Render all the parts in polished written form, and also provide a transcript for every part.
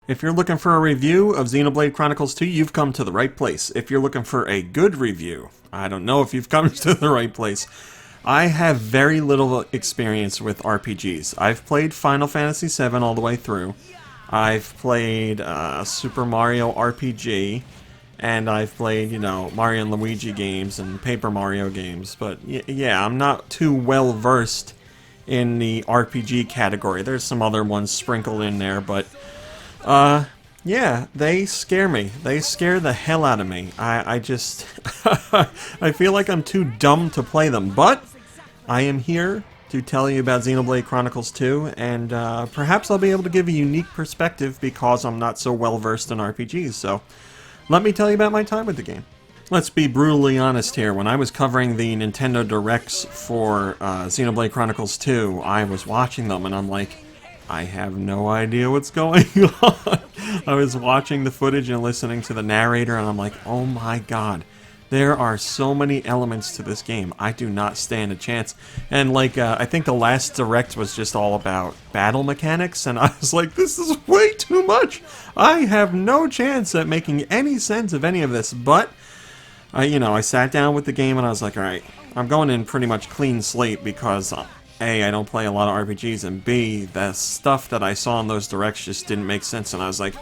If you're looking for a review of Xenoblade Chronicles 2, you've come to the right place. If you're looking for a good review, I don't know if you've come to the right place. I have very little experience with RPGs. I've played Final Fantasy VII all the way through. I've played Super Mario RPG, and I've played, Mario and Luigi games and Paper Mario games. But yeah, I'm not too well versed in the RPG category. There's some other ones sprinkled in there, but yeah, they scare me. They scare the hell out of me. I just, I feel like I'm too dumb to play them, but I am here to tell you about Xenoblade Chronicles 2, and perhaps I'll be able to give a unique perspective because I'm not so well versed in RPGs, so let me tell you about my time with the game. Let's be brutally honest here. When I was covering the Nintendo Directs for Xenoblade Chronicles 2, I was watching them and I'm like, I have no idea what's going on. I was watching the footage and listening to the narrator and I'm like, oh my god, there are so many elements to this game. I do not stand a chance. And I think the last Direct was just all about battle mechanics and I was like, this is way too much. I have no chance at making any sense of any of this, but I sat down with the game and I was like, alright, I'm going in pretty much clean slate because A, I don't play a lot of RPGs, and B, the stuff that I saw in those directs just didn't make sense, and I was like,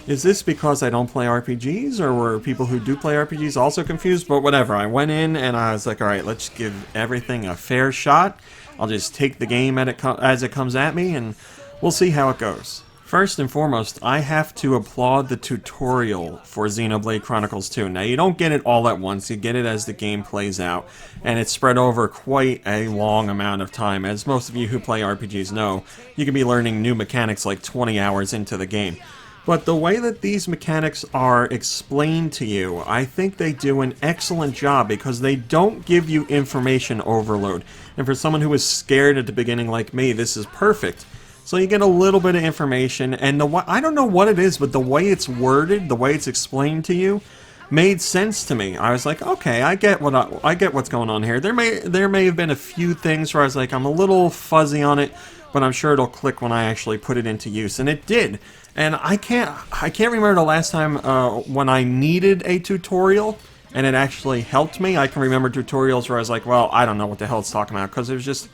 is this because I don't play RPGs, or were people who do play RPGs also confused? But whatever, I went in and I was like, alright, let's give everything a fair shot. I'll just take the game as it comes at me, and we'll see how it goes. First and foremost, I have to applaud the tutorial for Xenoblade Chronicles 2. Now, you don't get it all at once, you get it as the game plays out, and it's spread over quite a long amount of time. As most of you who play RPGs know, you can be learning new mechanics like 20 hours into the game. But the way that these mechanics are explained to you, I think they do an excellent job because they don't give you information overload. And for someone who was scared at the beginning like me, this is perfect. So you get a little bit of information, and I don't know what it is, but the way it's worded, the way it's explained to you, made sense to me. I was like, okay, I get what's going on here. There may have been a few things where I was like, I'm a little fuzzy on it, but I'm sure it'll click when I actually put it into use, and it did. And I can't remember the last time when I needed a tutorial and it actually helped me. I can remember tutorials where I was like, well, I don't know what the hell it's talking about because it was just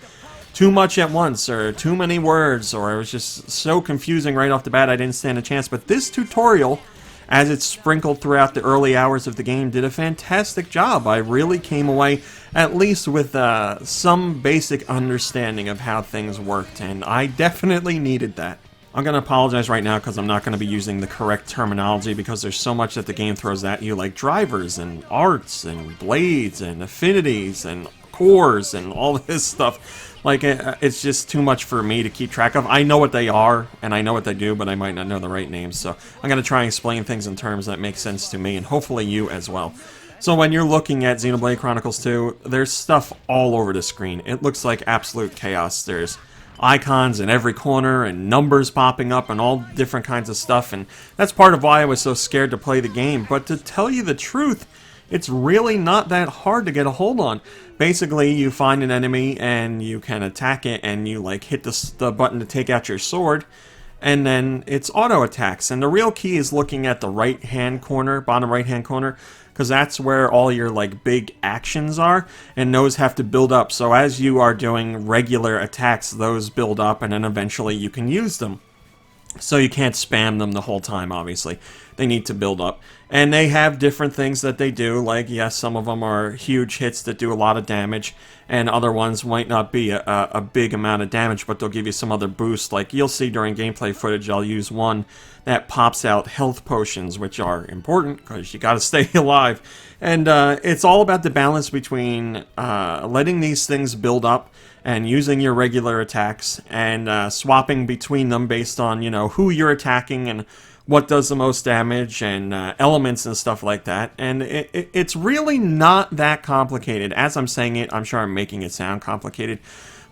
too much at once, or too many words, or it was just so confusing right off the bat I didn't stand a chance. But this tutorial, as it's sprinkled throughout the early hours of the game, did a fantastic job. I really came away at least with some basic understanding of how things worked, and I definitely needed that. I'm going to apologize right now because I'm not going to be using the correct terminology because there's so much that the game throws at you, like drivers and arts and blades and affinities and cores and all this stuff. Like, it's just too much for me to keep track of. I know what they are, and I know what they do, but I might not know the right names. So I'm going to try and explain things in terms that make sense to me, and hopefully you as well. So when you're looking at Xenoblade Chronicles 2, there's stuff all over the screen. It looks like absolute chaos. There's icons in every corner, and numbers popping up, and all different kinds of stuff, and that's part of why I was so scared to play the game. But to tell you the truth, it's really not that hard to get a hold on. Basically, you find an enemy and you can attack it, and you hit the button to take out your sword, and then it's auto attacks. And the real key is looking at the right hand corner, bottom right hand corner, because that's where all your big actions are, and those have to build up. So as you are doing regular attacks, those build up, and then eventually you can use them. So you can't spam them the whole time, obviously. They need to build up. And they have different things that they do, yes, some of them are huge hits that do a lot of damage, and other ones might not be a big amount of damage, but they'll give you some other boost. Like you'll see during gameplay footage, I'll use one that pops out health potions, which are important, because you gotta stay alive. And it's all about the balance between letting these things build up and using your regular attacks, and swapping between them based on, who you're attacking and what does the most damage, and elements and stuff like that. And it's really not that complicated. As I'm saying it, I'm sure I'm making it sound complicated,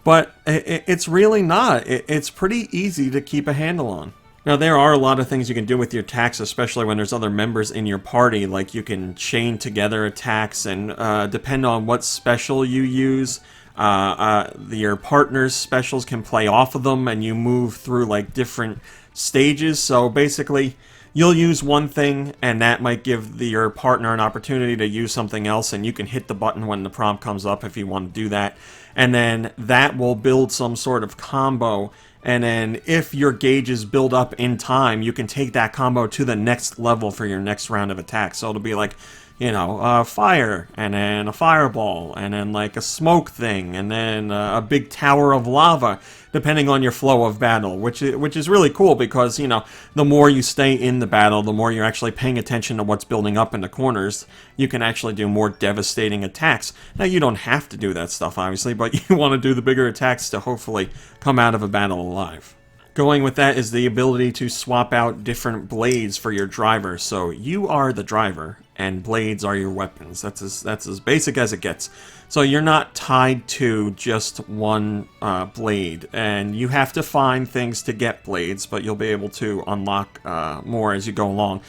but it's really not. It's pretty easy to keep a handle on. Now, there are a lot of things you can do with your attacks, especially when there's other members in your party. Like, you can chain together attacks, and depend on what special you use, Your partner's specials can play off of them, and you move through like different stages. So basically, you'll use one thing, and that might give your partner an opportunity to use something else, and you can hit the button when the prompt comes up if you want to do that. And then that will build some sort of combo. And then if your gauges build up in time, you can take that combo to the next level for your next round of attacks. So it'll be like, you know, fire, and then a fireball, and then like a smoke thing, and then a big tower of lava, depending on your flow of battle, which is really cool because, you know, the more you stay in the battle, the more you're actually paying attention to what's building up in the corners, you can actually do more devastating attacks. Now, you don't have to do that stuff, obviously, but you want to do the bigger attacks to hopefully come out of a battle alive. Going with that is the ability to swap out different blades for your driver. So you are the driver, and blades are your weapons. That's as basic as it gets. So you're not tied to just one blade, and you have to find things to get blades, but you'll be able to unlock more as you go along.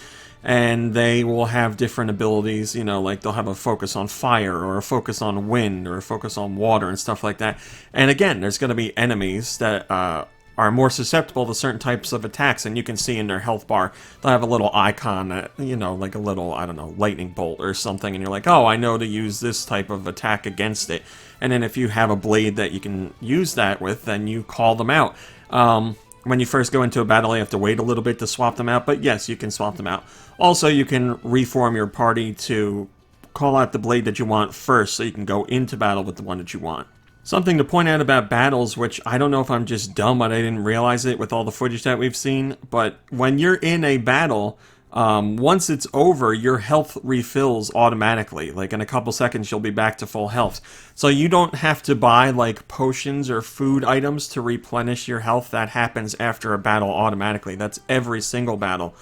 And they will have different abilities, you know, like they'll have a focus on fire, or a focus on wind, or a focus on water, and stuff like that. And again, there's going to be enemies that are more susceptible to certain types of attacks, and you can see in their health bar, they'll have a little icon that, you know, like a little, I don't know, lightning bolt or something, and you're like, oh, I know to use this type of attack against it. And then if you have a blade that you can use that with, then you call them out. When you first go into a battle, you have to wait a little bit to swap them out, but yes, you can swap them out. Also, you can reform your party to call out the blade that you want first, so you can go into battle with the one that you want. Something to point out about battles, which I don't know if I'm just dumb, but I didn't realize it with all the footage that we've seen, but when you're in a battle, once it's over, your health refills automatically. Like in a couple seconds, you'll be back to full health. So you don't have to buy like potions or food items to replenish your health. That happens after a battle automatically. That's every single battle.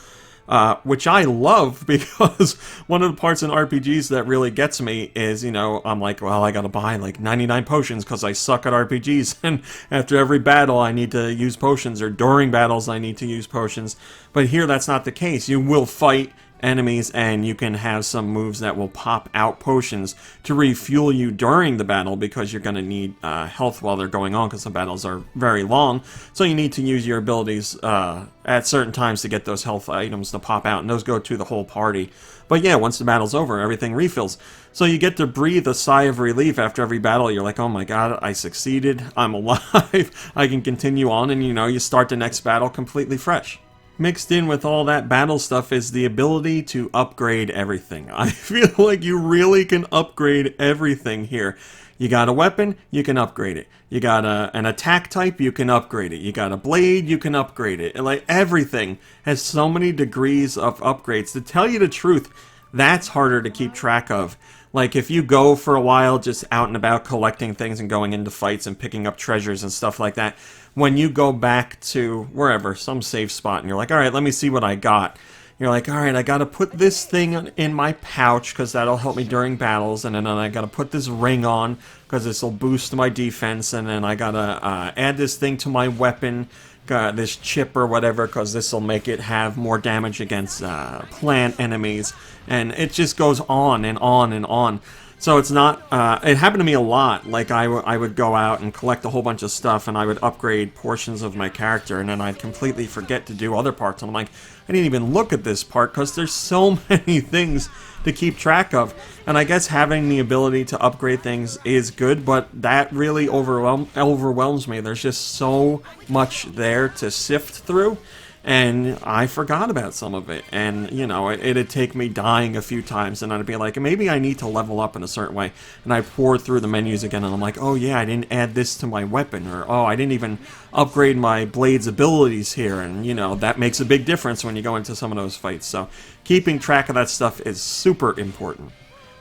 Which I love, because one of the parts in RPGs that really gets me is, you know, I'm like, well, I gotta buy like 99 potions because I suck at RPGs, and after every battle I need to use potions, or during battles I need to use potions. But here that's not the case. You will fight enemies, and you can have some moves that will pop out potions to refuel you during the battle, because you're going to need health while they're going on, because the battles are very long. So you need to use your abilities at certain times to get those health items to pop out, and those go to the whole party. But yeah, once the battle's over, everything refills. So you get to breathe a sigh of relief after every battle. You're like, oh my god, I succeeded, I'm alive, I can continue on, and you know, you start the next battle completely fresh. Mixed in with all that battle stuff is the ability to upgrade everything. I feel like you really can upgrade everything here. You got a weapon, you can upgrade it. You got an attack type, you can upgrade it. You got a blade, you can upgrade it. Like, everything has so many degrees of upgrades. To tell you the truth, that's harder to keep track of. Like, if you go for a while just out and about collecting things and going into fights and picking up treasures and stuff like that, when you go back to wherever, some safe spot, and you're like, alright, let me see what I got. You're like, alright, I gotta put this thing in my pouch, because that'll help me during battles, and then I gotta put this ring on, because this will boost my defense, and then I gotta add this thing to my weapon, this chip or whatever, because this will make it have more damage against plant enemies, and it just goes on and on and on. So it's not, it happened to me a lot. Like, I would go out and collect a whole bunch of stuff, and I would upgrade portions of my character, and then I'd completely forget to do other parts. And I'm like, I didn't even look at this part, because there's so many things to keep track of. And I guess having the ability to upgrade things is good, but that really overwhelms me. There's just so much there to sift through. And I forgot about some of it, and, you know, it'd take me dying a few times, and I'd be like, maybe I need to level up in a certain way, and I pour through the menus again, and I'm like, oh yeah, I didn't add this to my weapon, or oh, I didn't even upgrade my blade's abilities here, and, you know, that makes a big difference when you go into some of those fights. So keeping track of that stuff is super important.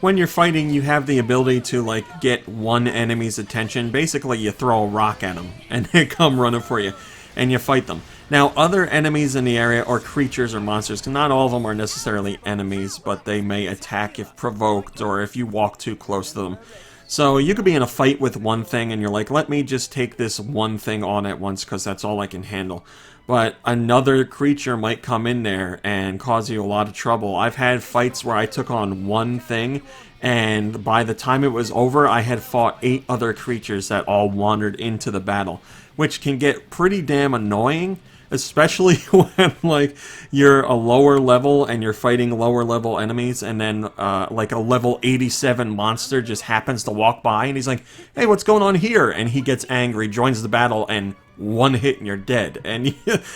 When you're fighting, you have the ability to, like, get one enemy's attention. Basically, you throw a rock at them, and they come running for you, and you fight them. Now, other enemies in the area, or creatures or monsters, because not all of them are necessarily enemies, but they may attack if provoked, or if you walk too close to them. So you could be in a fight with one thing, and you're like, let me just take this one thing on at once, because that's all I can handle. But another creature might come in there and cause you a lot of trouble. I've had fights where I took on one thing, and by the time it was over, I had fought 8 other creatures that all wandered into the battle, which can get pretty damn annoying, especially when like you're a lower level and you're fighting lower level enemies, and then like a level 87 monster just happens to walk by and he's like, hey, what's going on here? And he gets angry, joins the battle, and one hit and you're dead. And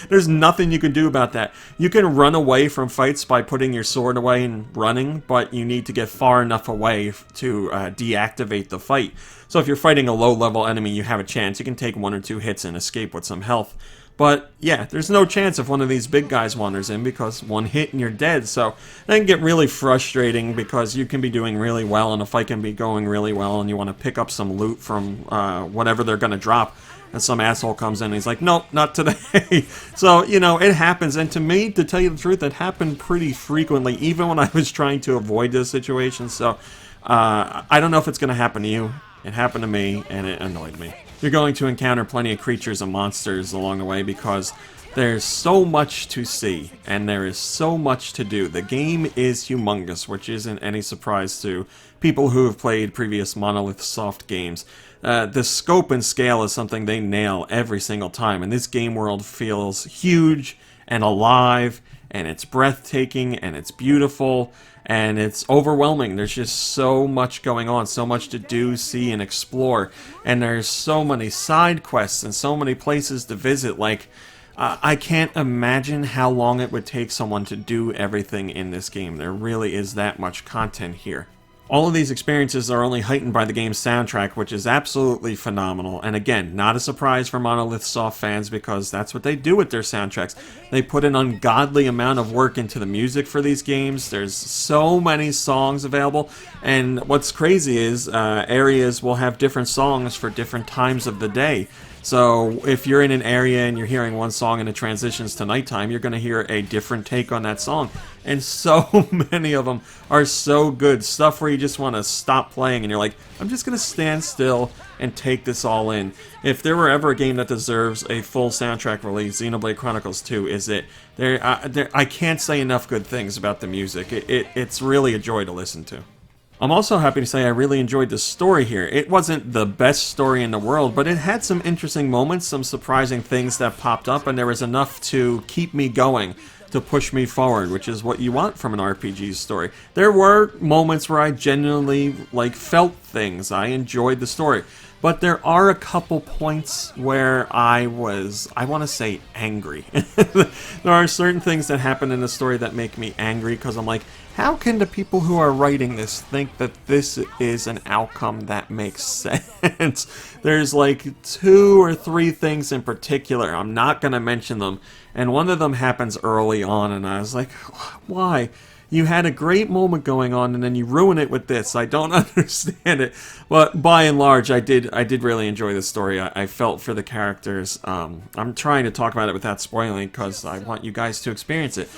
there's nothing you can do about that. You can run away from fights by putting your sword away and running, but you need to get far enough away to deactivate the fight. So if you're fighting a low level enemy, you have a chance. You can take 1 or 2 hits and escape with some health. But yeah, there's no chance if one of these big guys wanders in, because 1 hit and you're dead. So that can get really frustrating, because you can be doing really well and the fight can be going really well and you want to pick up some loot from whatever they're going to drop. And some asshole comes in and he's like, nope, not today. So, you know, it happens. And to me, to tell you the truth, it happened pretty frequently, even when I was trying to avoid this situation. So I don't know if it's going to happen to you. It happened to me, and it annoyed me. You're going to encounter plenty of creatures and monsters along the way, because there's so much to see, and there is so much to do. The game is humongous, which isn't any surprise to people who have played previous Monolith Soft games. The scope and scale is something they nail every single time, and this game world feels huge and alive, and it's breathtaking, and it's beautiful, and it's overwhelming. There's just so much going on, so much to do, see, and explore, and there's so many side quests and so many places to visit. Like, I can't imagine how long it would take someone to do everything in this game. There really is that much content here. All of these experiences are only heightened by the game's soundtrack, which is absolutely phenomenal. And again, not a surprise for Monolith Soft fans, because that's what they do with their soundtracks. They put an ungodly amount of work into the music for these games. There's so many songs available. And what's crazy is areas will have different songs for different times of the day. So if you're in an area and you're hearing one song and it transitions to nighttime, you're going to hear a different take on that song. And so many of them are so good. Stuff where you just want to stop playing and you're like, I'm just going to stand still and take this all in. If there were ever a game that deserves a full soundtrack release, Xenoblade Chronicles 2 is it. I can't say enough good things about the music. It's really a joy to listen to. I'm also happy to say I really enjoyed the story here. It wasn't the best story in the world, but it had some interesting moments, some surprising things that popped up, and there was enough to keep me going, to push me forward, which is what you want from an RPG story. There were moments where I genuinely, felt things. I enjoyed the story. But there are a couple points where I want to say, angry. There are certain things that happen in the story that make me angry, because I'm like, how can the people who are writing this think that this is an outcome that makes sense? There's like 2 or 3 things in particular. I'm not going to mention them. And one of them happens early on, and I was like, why? You had a great moment going on, and then you ruin it with this. I don't understand it. But by and large, I did really enjoy the story. I felt for the characters. I'm trying to talk about it without spoiling, because I want you guys to experience it.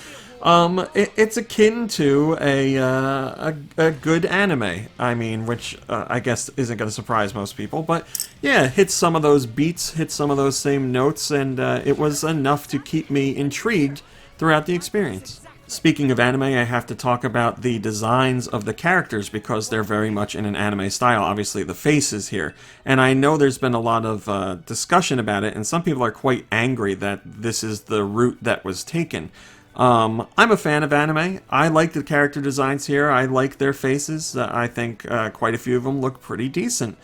It's akin to a good anime. I mean, which I guess isn't going to surprise most people. But yeah, hits some of those beats, hits some of those same notes, and it was enough to keep me intrigued throughout the experience. Speaking of anime, I have to talk about the designs of the characters, because they're very much in an anime style. Obviously, the faces here. And I know there's been a lot of discussion about it, and some people are quite angry that this is the route that was taken. I'm a fan of anime. I like the character designs here. I like their faces. I think quite a few of them look pretty decent.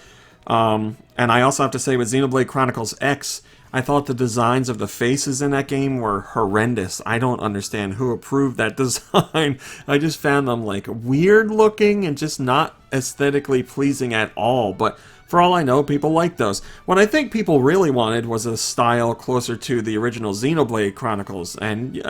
And I also have to say, with Xenoblade Chronicles X, I thought the designs of the faces in that game were horrendous. I don't understand who approved that design. I just found them weird looking and just not aesthetically pleasing at all. But for all I know, people like those. What I think people really wanted was a style closer to the original Xenoblade Chronicles. And,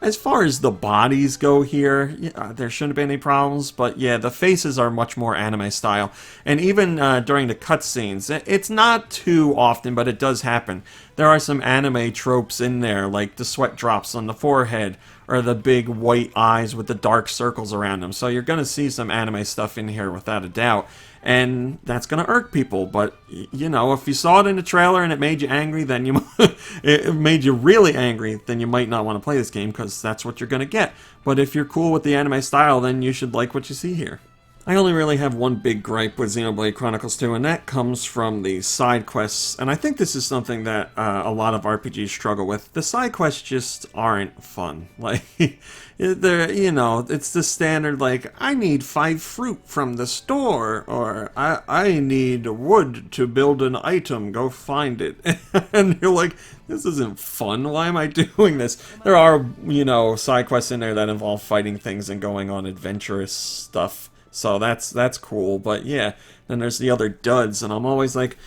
as far as the bodies go here, there shouldn't be any problems. But yeah, the faces are much more anime style. And even during the cutscenes, it's not too often, but it does happen. There are some anime tropes in there, like the sweat drops on the forehead, or the big white eyes with the dark circles around them. So you're going to see some anime stuff in here without a doubt. And that's going to irk people, but, if you saw it in the trailer and it made you angry, then it made you really angry, then you might not want to play this game, because that's what you're going to get. But if you're cool with the anime style, then you should like what you see here. I only really have one big gripe with Xenoblade Chronicles 2, and that comes from the side quests. And I think this is something that a lot of RPGs struggle with. The side quests just aren't fun. Like, they're, you know, it's the standard, like, I need 5 fruit from the store, or I need wood to build an item, go find it. And you're like, this isn't fun, why am I doing this? There are, you know, side quests in there that involve fighting things and going on adventurous stuff. So that's cool, but yeah, then there's the other duds, and I'm always like,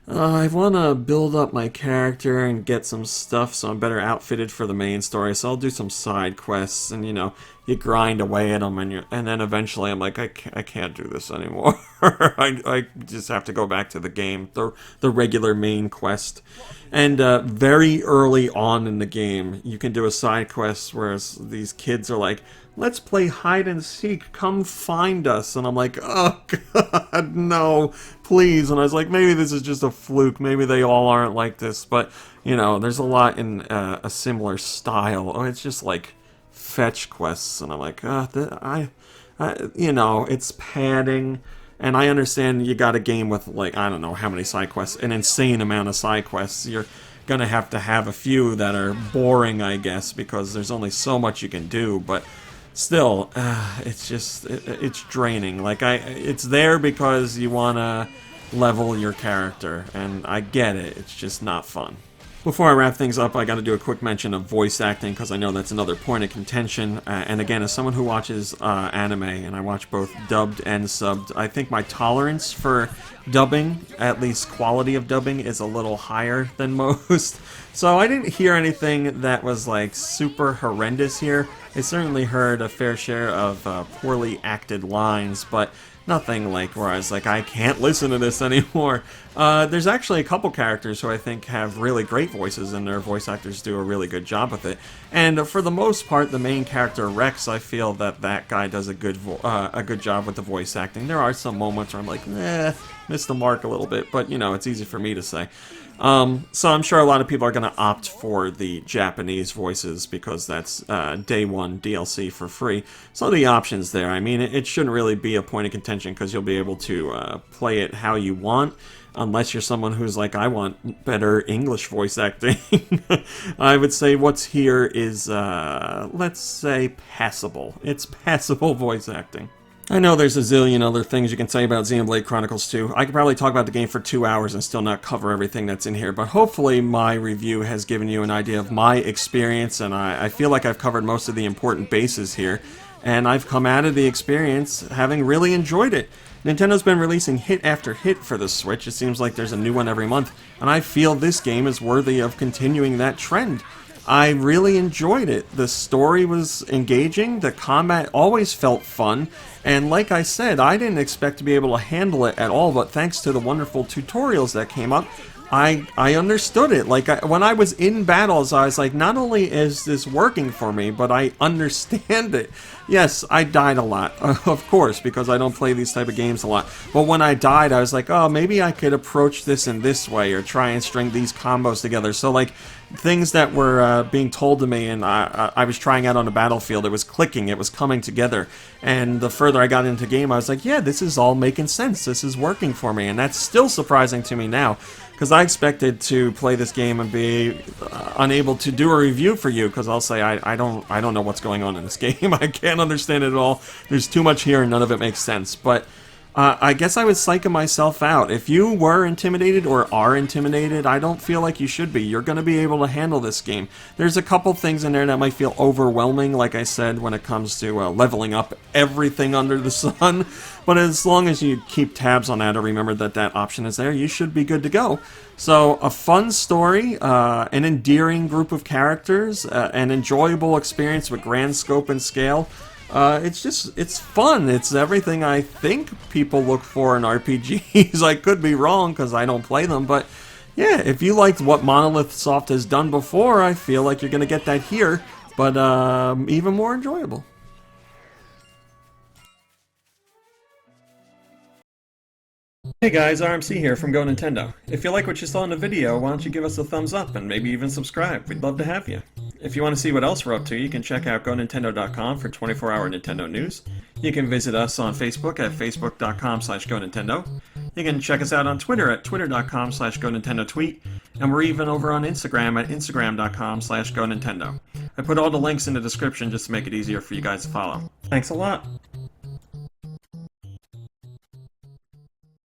I want to build up my character and get some stuff so I'm better outfitted for the main story, so I'll do some side quests, and you know, you grind away at them, and then eventually I'm like, I can't do this anymore. I just have to go back to the game, the regular main quest. And very early on in the game, you can do a side quest where these kids are like, let's play hide and seek, come find us. And I'm like, oh god, no, please. And I was like, maybe this is just a fluke, maybe they all aren't like this. But, you know, there's a lot in a similar style. Oh, it's just like fetch quests, and I'm like, you know, it's padding. And I understand you got a game with, like, I don't know how many side quests, an insane amount of side quests. You're gonna have to have a few that are boring, I guess, because there's only so much you can do, but still, it's just, it's draining. Like, it's there because you wanna level your character, and I get it, it's just not fun. Before I wrap things up, I gotta do a quick mention of voice acting, because I know that's another point of contention. And again, as someone who watches anime, and I watch both dubbed and subbed, I think my tolerance for dubbing, at least quality of dubbing, is a little higher than most. So I didn't hear anything that was like super horrendous here. I certainly heard a fair share of poorly acted lines, but nothing like where I was like, I can't listen to this anymore. There's actually a couple characters who I think have really great voices, and their voice actors do a really good job with it. And for the most part, the main character, Rex, I feel that guy does a good job with the voice acting. There are some moments where I'm like, missed the mark a little bit, but you know, it's easy for me to say. So I'm sure a lot of people are going to opt for the Japanese voices because that's day one DLC for free. So the options there, I mean, it shouldn't really be a point of contention because you'll be able to play it how you want, unless you're someone who's like, I want better English voice acting. I would say what's here is, let's say, passable. It's passable voice acting. I know there's a zillion other things you can say about Xenoblade Chronicles 2. I could probably talk about the game for 2 hours and still not cover everything that's in here, but hopefully my review has given you an idea of my experience, and I feel like I've covered most of the important bases here, and I've come out of the experience having really enjoyed it. Nintendo's been releasing hit after hit for the Switch. It seems like there's a new one every month, and I feel this game is worthy of continuing that trend. I really enjoyed it. The story was engaging, the combat always felt fun, and like I said, I didn't expect to be able to handle it at all, but thanks to the wonderful tutorials that came up, I understood it. Like, when I was in battles, I was like, not only is this working for me, but I understand it. Yes, I died a lot, of course, because I don't play these type of games a lot. But when I died, I was like, oh, maybe I could approach this in this way, or try and string these combos together. So, like, things that were being told to me and I was trying out on the battlefield, it was clicking, it was coming together. And the further I got into the game, I was like, yeah, this is all making sense, this is working for me. And that's still surprising to me now, because I expected to play this game and be unable to do a review for you, because I'll say I don't know what's going on in this game. I can't understand it at all. There's too much here and none of it makes sense. But I guess I was psyching myself out. If you were intimidated or are intimidated, I don't feel like you should be. You're going to be able to handle this game. There's a couple things in there that might feel overwhelming, like I said, when it comes to leveling up everything under the sun. But as long as you keep tabs on that or remember that that option is there, you should be good to go. So, a fun story, an endearing group of characters, an enjoyable experience with grand scope and scale. It's fun. It's everything I think people look for in RPGs. I could be wrong because I don't play them, but yeah, if you liked what Monolith Soft has done before, I feel like you're going to get that here, but even more enjoyable. Hey guys, RMC here from Go Nintendo. If you like what you saw in the video, why don't you give us a thumbs up and maybe even subscribe? We'd love to have you. If you want to see what else we're up to, you can check out GoNintendo.com for 24-hour Nintendo news. You can visit us on Facebook at facebook.com/GoNintendo. You can check us out on Twitter at twitter.com/GoNintendoTweet. And we're even over on Instagram at instagram.com/GoNintendo. I put all the links in the description just to make it easier for you guys to follow. Thanks a lot.